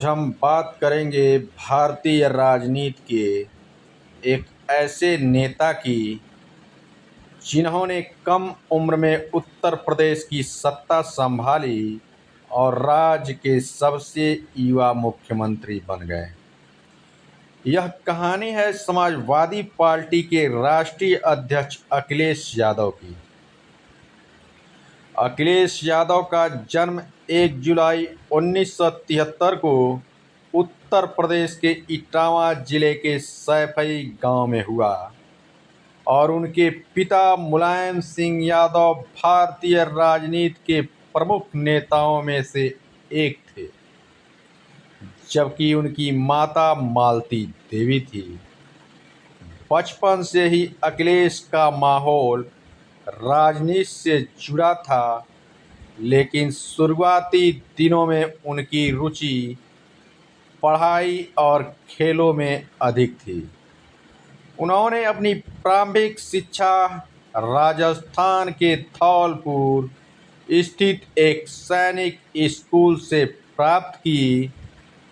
हम बात करेंगे भारतीय राजनीति के एक ऐसे नेता की जिन्होंने कम उम्र में उत्तर प्रदेश की सत्ता संभाली और राज्य के सबसे युवा मुख्यमंत्री बन गए। यह कहानी है समाजवादी पार्टी के राष्ट्रीय अध्यक्ष अखिलेश यादव की। अखिलेश यादव का जन्म 1 जुलाई 1973 को उत्तर प्रदेश के इटावा जिले के सैफई गांव में हुआ और उनके पिता मुलायम सिंह यादव भारतीय राजनीति के प्रमुख नेताओं में से एक थे, जबकि उनकी माता मालती देवी थी। बचपन से ही अखिलेश का माहौल राजनीति से जुड़ा था, लेकिन शुरुआती दिनों में उनकी रुचि पढ़ाई और खेलों में अधिक थी। उन्होंने अपनी प्रारंभिक शिक्षा राजस्थान के धौलपुर स्थित एक सैनिक स्कूल से प्राप्त की।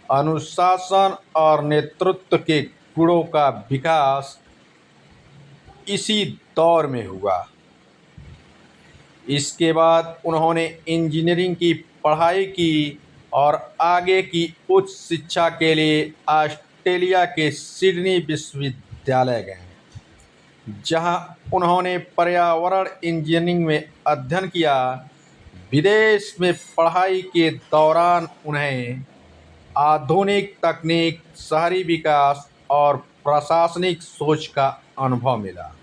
अनुशासन और नेतृत्व के गुणों का विकास इसी दौर में हुआ। इसके बाद उन्होंने इंजीनियरिंग की पढ़ाई की और आगे की उच्च शिक्षा के लिए ऑस्ट्रेलिया के सिडनी विश्वविद्यालय गए, जहां उन्होंने पर्यावरण इंजीनियरिंग में अध्ययन किया। विदेश में पढ़ाई के दौरान उन्हें आधुनिक तकनीक, शहरी विकास और प्रशासनिक सोच का अनुभव मिला।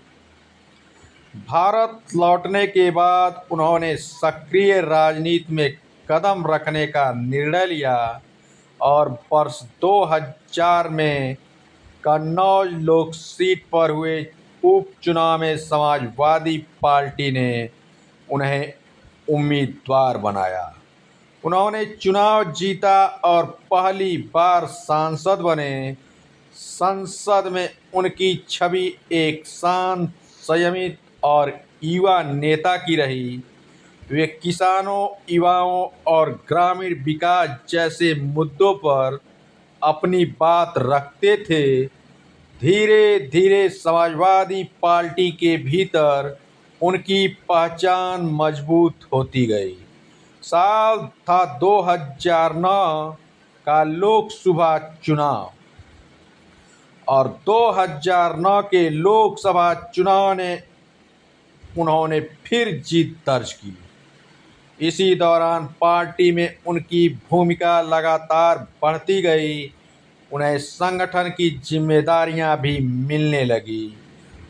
भारत लौटने के बाद उन्होंने सक्रिय राजनीति में कदम रखने का निर्णय लिया और वर्ष 2000 में कन्नौज लोक सीट पर हुए उपचुनाव में समाजवादी पार्टी ने उन्हें उम्मीदवार बनाया। उन्होंने चुनाव जीता और पहली बार सांसद बने। संसद में उनकी छवि एक शांत, संयमित और युवा नेता की रही। वे किसानों, युवाओं और ग्रामीण विकास जैसे मुद्दों पर अपनी बात रखते थे। धीरे धीरे समाजवादी पार्टी के भीतर उनकी पहचान मजबूत होती गई। साल था 2009 का लोकसभा चुनाव और 2009 के लोकसभा चुनाव ने उन्होंने फिर जीत दर्ज की। इसी दौरान पार्टी में उनकी भूमिका लगातार बढ़ती गई। उन्हें संगठन की जिम्मेदारियां भी मिलने लगी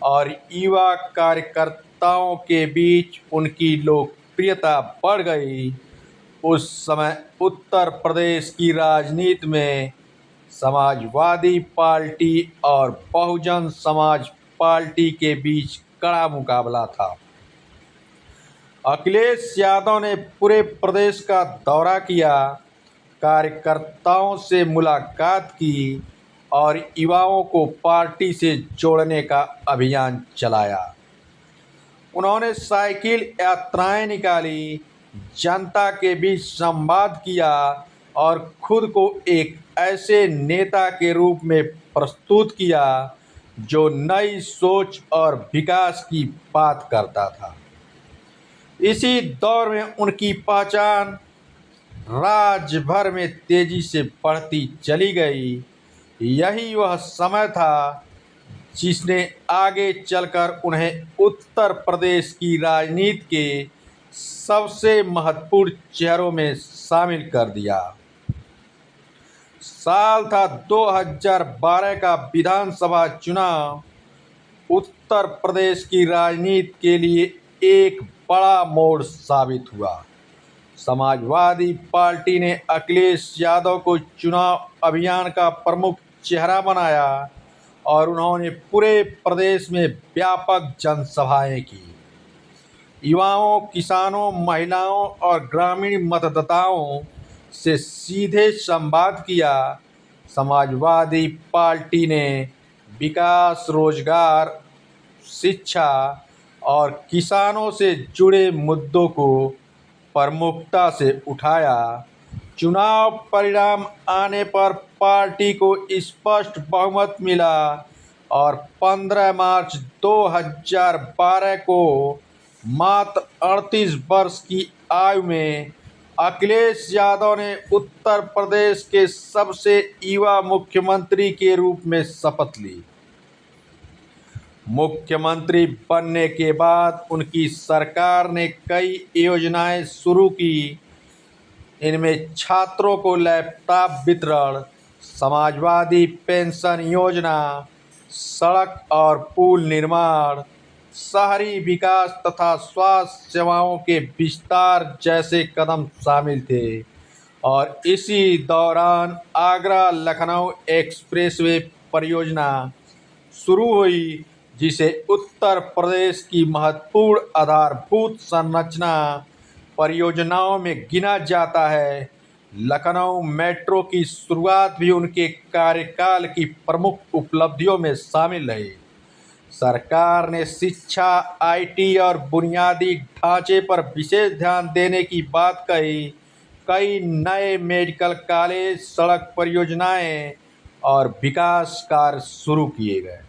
और युवा कार्यकर्ताओं के बीच उनकी लोकप्रियता बढ़ गई। उस समय उत्तर प्रदेश की राजनीति में समाजवादी पार्टी और बहुजन समाज पार्टी के बीच कड़ा मुकाबला था। अखिलेश यादव ने पूरे प्रदेश का दौरा किया, कार्यकर्ताओं से मुलाकात की और युवाओं को पार्टी से जोड़ने का अभियान चलाया। उन्होंने साइकिल यात्राएं निकाली, जनता के बीच संवाद किया और खुद को एक ऐसे नेता के रूप में प्रस्तुत किया जो नई सोच और विकास की बात करता था। इसी दौर में उनकी पहचान राज्य भर में तेजी से बढ़ती चली गई। यही वह समय था जिसने आगे चलकर उन्हें उत्तर प्रदेश की राजनीति के सबसे महत्वपूर्ण चेहरों में शामिल कर दिया। साल था 2012 का विधानसभा चुनाव उत्तर प्रदेश की राजनीति के लिए एक बड़ा मोड़ साबित हुआ। समाजवादी पार्टी ने अखिलेश यादव को चुनाव अभियान का प्रमुख चेहरा बनाया और उन्होंने पूरे प्रदेश में व्यापक जनसभाएं की। युवाओं, किसानों, महिलाओं और ग्रामीण मतदाताओं से सीधे संवाद किया। समाजवादी पार्टी ने विकास, रोजगार, शिक्षा और किसानों से जुड़े मुद्दों को प्रमुखता से उठाया। चुनाव परिणाम आने पर पार्टी को स्पष्ट बहुमत मिला और 15 मार्च 2012 को मात्र 38 वर्ष की आयु में अखिलेश यादव ने उत्तर प्रदेश के सबसे युवा मुख्यमंत्री के रूप में शपथ ली। मुख्यमंत्री बनने के बाद उनकी सरकार ने कई योजनाएं शुरू की। इनमें छात्रों को लैपटॉप वितरण, समाजवादी पेंशन योजना, सड़क और पुल निर्माण, शहरी विकास तथा स्वास्थ्य सेवाओं के विस्तार जैसे कदम शामिल थे। और इसी दौरान आगरा लखनऊ एक्सप्रेसवे परियोजना शुरू हुई, जिसे उत्तर प्रदेश की महत्वपूर्ण आधारभूत संरचना परियोजनाओं में गिना जाता है। लखनऊ मेट्रो की शुरुआत भी उनके कार्यकाल की प्रमुख उपलब्धियों में शामिल रही। सरकार ने शिक्षा, आईटी और बुनियादी ढांचे पर विशेष ध्यान देने की बात कही। कई नए मेडिकल कॉलेज, सड़क परियोजनाएं और विकास कार्य शुरू किए गए।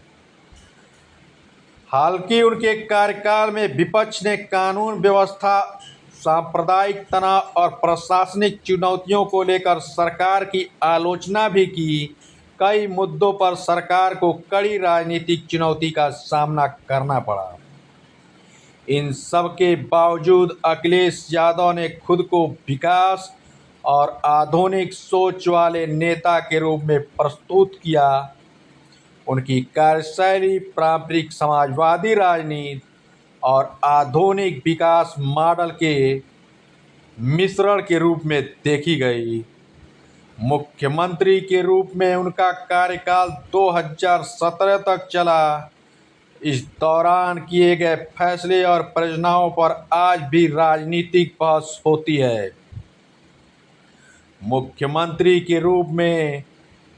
हालांकि उनके कार्यकाल में विपक्ष ने कानून व्यवस्था, सांप्रदायिक तनाव और प्रशासनिक चुनौतियों को लेकर सरकार की आलोचना भी की। कई मुद्दों पर सरकार को कड़ी राजनीतिक चुनौती का सामना करना पड़ा। इन सब के बावजूद अखिलेश यादव ने खुद को विकास और आधुनिक सोच वाले नेता के रूप में प्रस्तुत किया। उनकी कार्यशैली पारंपरिक समाजवादी राजनीति और आधुनिक विकास मॉडल के मिश्रण के रूप में देखी गई। मुख्यमंत्री के रूप में उनका कार्यकाल 2017 तक चला। इस दौरान किए गए फैसले और परियोजनाओं पर आज भी राजनीतिक बहस होती है। मुख्यमंत्री के रूप में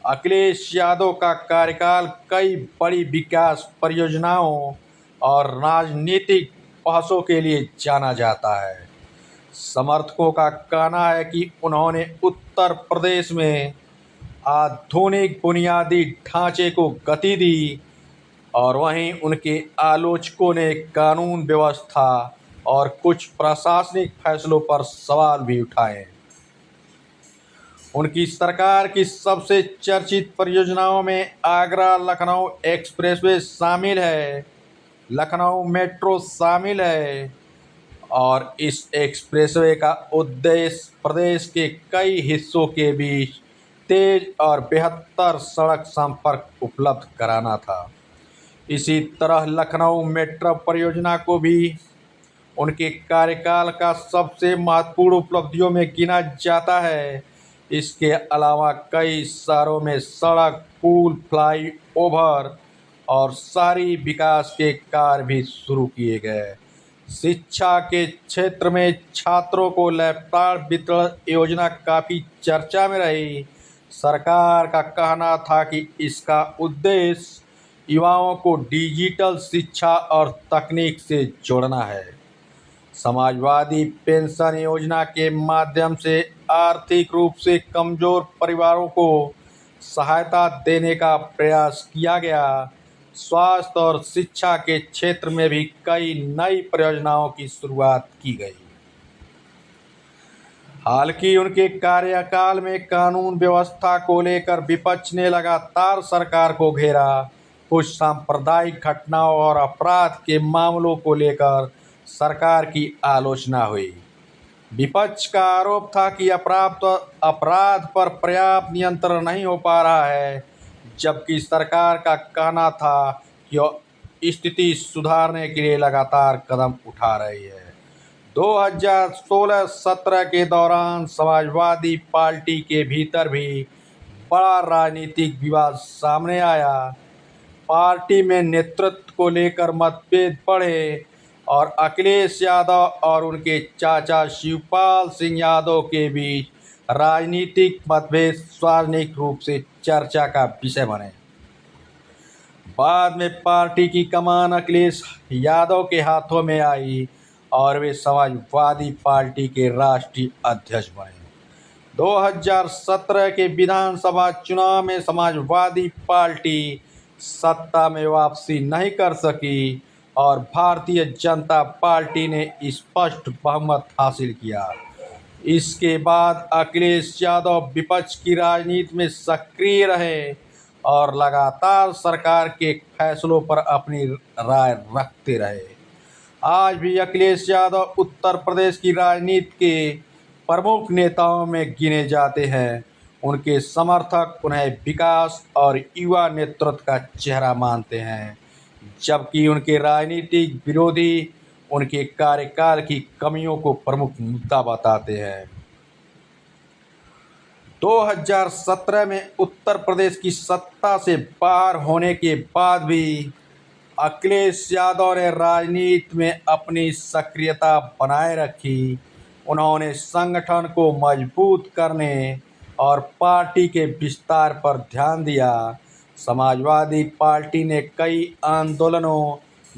अखिलेश यादव का कार्यकाल कई बड़ी विकास परियोजनाओं और राजनीतिक बहसों के लिए जाना जाता है। समर्थकों का कहना है कि उन्होंने उत्तर प्रदेश में आधुनिक बुनियादी ढांचे को गति दी, और वहीं उनके आलोचकों ने कानून व्यवस्था और कुछ प्रशासनिक फैसलों पर सवाल भी उठाए। उनकी सरकार की सबसे चर्चित परियोजनाओं में आगरा लखनऊ एक्सप्रेसवे शामिल है, लखनऊ मेट्रो शामिल है, और इस एक्सप्रेसवे का उद्देश्य प्रदेश के कई हिस्सों के बीच तेज और बेहतर सड़क संपर्क उपलब्ध कराना था। इसी तरह लखनऊ मेट्रो परियोजना को भी उनके कार्यकाल का सबसे महत्वपूर्ण उपलब्धियों में गिना जाता है। इसके अलावा कई शहरों में सड़क, पुल, फ्लाईओवर और शहरी विकास के कार्य भी शुरू किए गए। शिक्षा के क्षेत्र में छात्रों को लैपटॉप वितरण योजना काफ़ी चर्चा में रही। सरकार का कहना था कि इसका उद्देश्य युवाओं को डिजिटल शिक्षा और तकनीक से जोड़ना है। समाजवादी पेंशन योजना के माध्यम से आर्थिक रूप से कमज़ोर परिवारों को सहायता देने का प्रयास किया गया। स्वास्थ्य और शिक्षा के क्षेत्र में भी कई नई परियोजनाओं की शुरुआत की गई। हालांकि उनके कार्यकाल में कानून व्यवस्था को लेकर विपक्ष ने लगातार सरकार को घेरा। कुछ सांप्रदायिक घटनाओं और अपराध के मामलों को लेकर सरकार की आलोचना हुई। विपक्ष का आरोप था कि अपराध पर पर्याप्त नियंत्रण नहीं हो पा रहा है, जबकि सरकार का कहना था कि स्थिति सुधारने के लिए लगातार कदम उठा रही है। 2016-17 के दौरान समाजवादी पार्टी के भीतर भी बड़ा राजनीतिक विवाद सामने आया। पार्टी में नेतृत्व को लेकर मतभेद बढ़े और अखिलेश यादव और उनके चाचा शिवपाल सिंह यादव के बीच राजनीतिक मतभेद सार्वजनिक रूप से चर्चा का विषय बने। बाद में पार्टी की कमान अखिलेश यादव के हाथों में आई और वे समाजवादी पार्टी के राष्ट्रीय अध्यक्ष बने। 2017 के विधानसभा चुनाव में समाजवादी पार्टी सत्ता में वापसी नहीं कर सकी और भारतीय जनता पार्टी ने स्पष्ट बहुमत हासिल किया। इसके बाद अखिलेश यादव विपक्ष की राजनीति में सक्रिय रहे और लगातार सरकार के फैसलों पर अपनी राय रखते रहे। आज भी अखिलेश यादव उत्तर प्रदेश की राजनीति के प्रमुख नेताओं में गिने जाते हैं। उनके समर्थक उन्हें विकास और युवा नेतृत्व का चेहरा मानते हैं, जबकि उनके राजनीतिक विरोधी उनके कार्यकाल की कमियों को प्रमुख मुद्दा बताते हैं। 2017 में उत्तर प्रदेश की सत्ता से बाहर होने के बाद भी अखिलेश यादव ने राजनीति में अपनी सक्रियता बनाए रखी। उन्होंने संगठन को मजबूत करने और पार्टी के विस्तार पर ध्यान दिया। समाजवादी पार्टी ने कई आंदोलनों,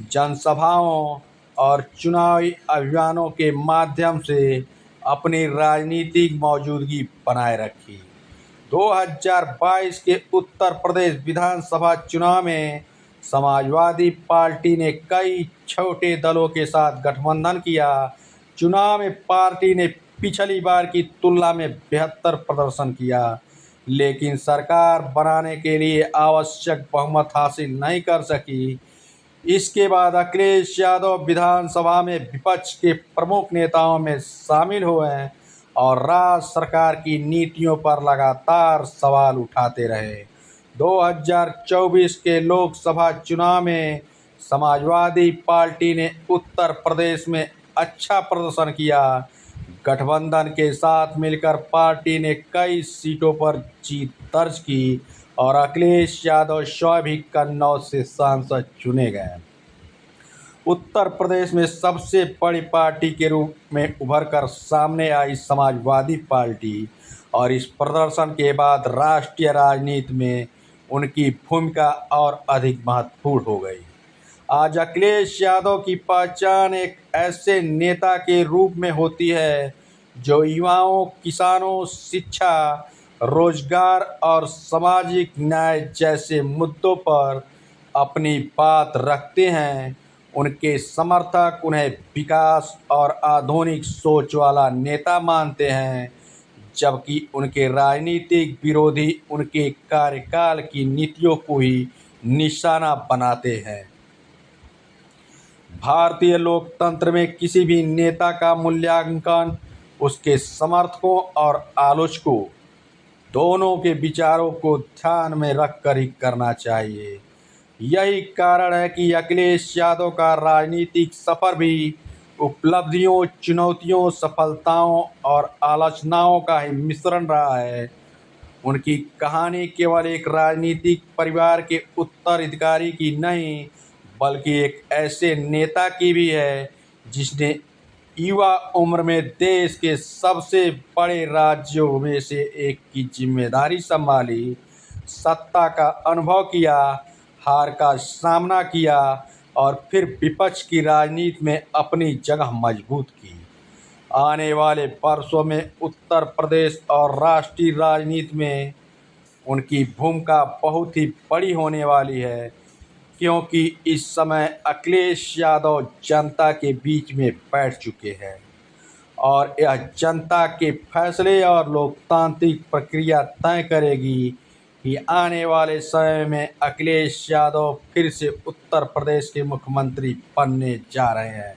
जनसभाओं और चुनावी अभियानों के माध्यम से अपनी राजनीतिक मौजूदगी बनाए रखी। 2022 के उत्तर प्रदेश विधानसभा चुनाव में समाजवादी पार्टी ने कई छोटे दलों के साथ गठबंधन किया। चुनाव में पार्टी ने पिछली बार की तुलना में बेहतर प्रदर्शन किया, लेकिन सरकार बनाने के लिए आवश्यक बहुमत हासिल नहीं कर सकी। इसके बाद अखिलेश यादव विधानसभा में विपक्ष के प्रमुख नेताओं में शामिल हुए और राज्य सरकार की नीतियों पर लगातार सवाल उठाते रहे। 2024 के लोकसभा चुनाव में समाजवादी पार्टी ने उत्तर प्रदेश में अच्छा प्रदर्शन किया। गठबंधन के साथ मिलकर पार्टी ने कई सीटों पर जीत दर्ज की और अखिलेश यादव स्वयं भी कन्नौज से सांसद चुने गए। उत्तर प्रदेश में सबसे बड़ी पार्टी के रूप में उभरकर सामने आई समाजवादी पार्टी और इस प्रदर्शन के बाद राष्ट्रीय राजनीति में उनकी भूमिका और अधिक महत्वपूर्ण हो गई। आज अखिलेश यादव की पहचान एक ऐसे नेता के रूप में होती है जो युवाओं, किसानों, शिक्षा, रोजगार और सामाजिक न्याय जैसे मुद्दों पर अपनी बात रखते हैं। उनके समर्थक उन्हें विकास और आधुनिक सोच वाला नेता मानते हैं, जबकि उनके राजनीतिक विरोधी उनके कार्यकाल की नीतियों को ही निशाना बनाते हैं। भारतीय लोकतंत्र में किसी भी नेता का मूल्यांकन उसके समर्थकों और आलोचकों दोनों के विचारों को ध्यान में रखकर ही करना चाहिए। यही कारण है कि अखिलेश यादव का राजनीतिक सफर भी उपलब्धियों, चुनौतियों, सफलताओं और आलोचनाओं का ही मिश्रण रहा है। उनकी कहानी केवल एक राजनीतिक परिवार के उत्तराधिकारी की नहीं, बल्कि एक ऐसे नेता की भी है जिसने युवा उम्र में देश के सबसे बड़े राज्यों में से एक की जिम्मेदारी संभाली, सत्ता का अनुभव किया, हार का सामना किया और फिर विपक्ष की राजनीति में अपनी जगह मजबूत की। आने वाले वर्षों में उत्तर प्रदेश और राष्ट्रीय राजनीति में उनकी भूमिका बहुत ही बड़ी होने वाली है, क्योंकि इस समय अखिलेश यादव जनता के बीच में बैठ चुके हैं और यह जनता के फैसले और लोकतांत्रिक प्रक्रिया तय करेगी कि आने वाले समय में अखिलेश यादव फिर से उत्तर प्रदेश के मुख्यमंत्री बनने जा रहे हैं।